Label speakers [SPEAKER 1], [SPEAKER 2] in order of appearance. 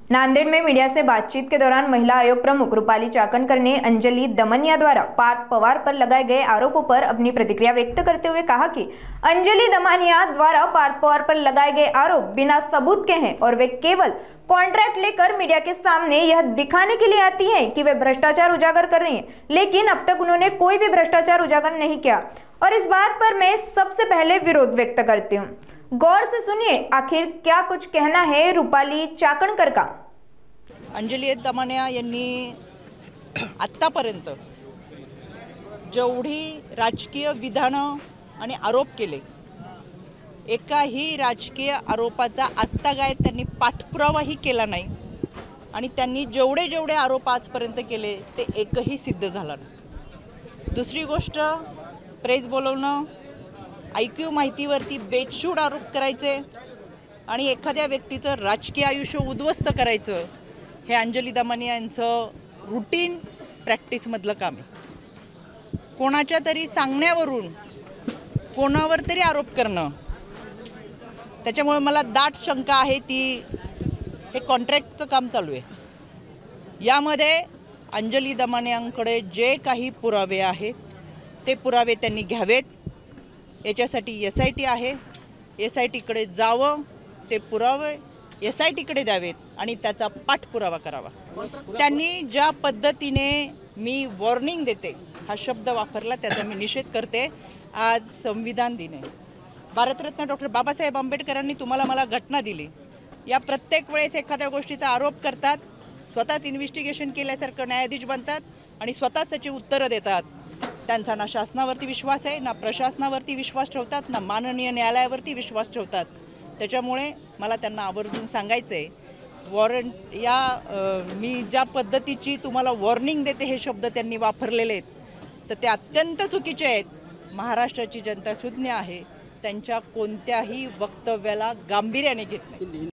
[SPEAKER 1] नांदेड़ में मीडिया से बातचीत के दौरान महिला आयोग प्रमुख रूपाली चाकणकर ने अंजलि दमनिया द्वारा पार्थ पवार पर लगाए गए आरोपों पर अपनी प्रतिक्रिया व्यक्त करते हुए कहा कि अंजलि दमनिया द्वारा पार्थ पवार पर लगाए गए आरोप बिना सबूत के हैं और वे केवल कॉन्ट्रैक्ट लेकर मीडिया के सामने यह दिखाने के लिए आती हैं कि वे भ्रष्टाचार उजागर कर रही हैं, लेकिन अब तक उन्होंने कोई भी भ्रष्टाचार उजागर नहीं किया और इस बात पर मैं सबसे पहले विरोध व्यक्त करती हूँ। गौर से सुनिए आखिर क्या कुछ कहना है रूपाली चाकणकर का।
[SPEAKER 2] अंजली दमनिया यांनी आत्तापर्यंत जेवढी राजकीय विधानं आणि आरोप केले, एकाही राजकीय आरोपाचा आजतागायत त्यांनी पाठपुरावाही केला नाही आणि त्यांनी जेवढे आरोप आजपर्यंत केले ते एकही सिद्ध झाला नाही। दुसरी गोष्ट, प्रेस बोलवणं, IQ माहितीवरती बेछूट आरोप करायचे आणि एखाद्या व्यक्तीचं राजकीय आयुष्य उद्ध्वस्त करायचं, हे अंजली दमनिया यांचं रूटीन प्रॅक्टिसमधलं काम आहे। कोणाच्या तरी सांगण्यावरून कोणावर तरी आरोप करणं, त्याच्यामुळे मला दाट शंका आहे ती हे कॉन्ट्रॅक्टचं काम चालू आहे। यामध्ये अंजली दमनियांकडे जे काही पुरावे आहेत ते पुरावे त्यांनी घ्यावेत। याच्यासाठी SIT आहे, SITकडे जावं, ते पुरावे SITकडे द्यावेत आणि त्याचा पाठपुरावा करावा। त्यांनी ज्या पद्धतीने मी वॉर्निंग देते हा शब्द वापरला त्याचा मी निषेध करते। आज संविधान दिन आहे, भारतरत्न डॉक्टर बाबासाहेब आंबेडकरांनी तुम्हाला मला घटना दिली। या प्रत्येक वेळेस एखाद्या गोष्टीचा आरोप करतात, स्वतःच इन्व्हेस्टिगेशन केल्यासारखं न्यायाधीश बनतात आणि स्वतःच त्याची उत्तरं देतात। त्यांचा ना शासनावरती विश्वास आहे, ना प्रशासनावरती विश्वास ठेवतात, ना माननीय न्यायालयावरती विश्वास ठेवतात। त्याच्यामुळे मला त्यांना आवर्जून सांगायचं आहे, वॉरंट या मी ज्या पद्धतीची तुम्हाला वॉर्निंग देते हे शब्द त्यांनी वापरलेले आहेत तर ते अत्यंत चुकीचे आहेत। महाराष्ट्राची जनता सुज्ञ आहे, त्यांच्या कोणत्याही वक्तव्याला गांभीर्याने घेत नाही।